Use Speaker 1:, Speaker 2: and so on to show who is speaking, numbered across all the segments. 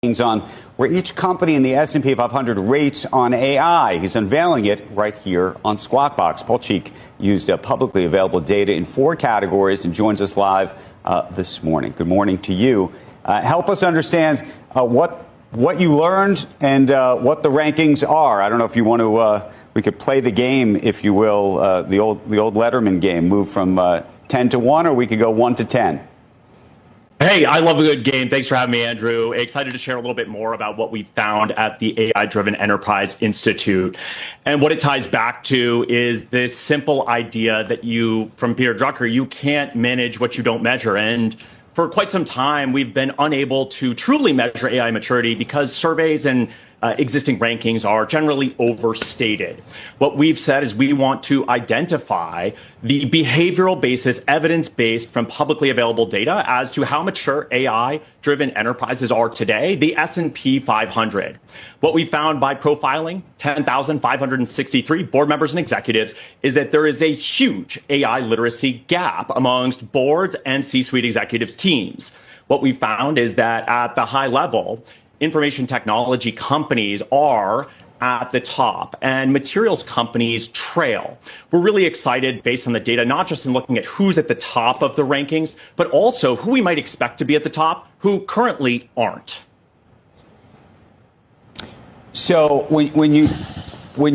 Speaker 1: On where each company in the S&P 500 rates on AI. He's unveiling it right here on Squawk Box. Prcheek used publicly available data in 4 categories and joins us live this morning. Good morning to you. Help us understand what you learned and what the rankings are. I don't know if you want to. We could play the game, if you will, the old Letterman game, move from 10 to 1, or we could go 1 to 10.
Speaker 2: Hey, I love a good game. Thanks for having me, Andrew. Excited to share a little bit more about what we found at the AI-Driven Enterprise Institute. And what it ties back to is this simple idea that from Peter Drucker, you can't manage what you don't measure. And for quite some time, we've been unable to truly measure AI maturity because surveys and existing rankings are generally overstated. What we've said is we want to identify the behavioral basis, evidence-based from publicly available data as to how mature AI-driven enterprises are today, the S&P 500. What we found by profiling 10,563 board members and executives is that there is a huge AI literacy gap amongst boards and C-suite executives teams. What we found is that at the high level, information technology companies are at the top and materials companies trail. We're really excited based on the data, not just in looking at who's at the top of the rankings, but also who we might expect to be at the top who currently aren't.
Speaker 1: So when you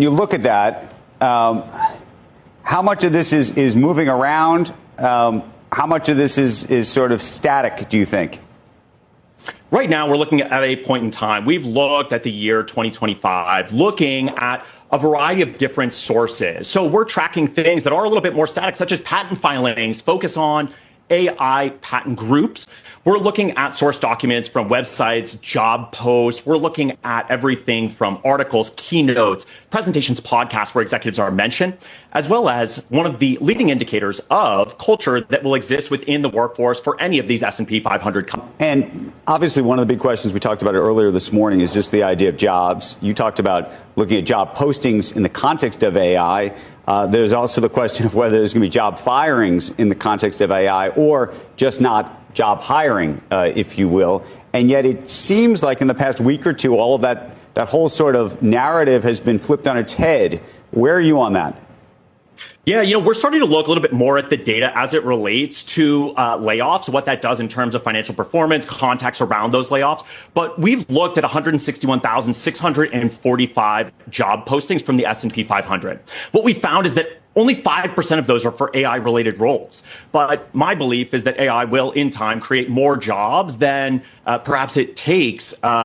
Speaker 1: look at that, how much of this is moving around? How much of this is sort of static, do you think?
Speaker 2: Right now, we're looking at a point in time. We've looked at the year 2025, looking at a variety of different sources. So we're tracking things that are a little bit more static, such as patent filings, focus on AI patent groups. We're looking at source documents from websites, job posts. We're looking at everything from articles, keynotes, presentations, podcasts where executives are mentioned, as well as one of the leading indicators of culture that will exist within the workforce for any of these S&P 500 companies.
Speaker 1: And obviously, one of the big questions we talked about earlier this morning is just the idea of jobs. You talked about looking at job postings in the context of AI. There's also the question of whether there's going to be job firings in the context of AI or just not job hiring, if you will. And yet it seems like in the past week or two, all of that whole sort of narrative has been flipped on its head. Where are you on that?
Speaker 2: Yeah, we're starting to look a little bit more at the data as it relates to layoffs, what that does in terms of financial performance, context around those layoffs. But we've looked at 161,645 job postings from the S&P 500. What we found is that only 5% of those are for AI-related roles. But my belief is that AI will, in time, create more jobs than perhaps it takes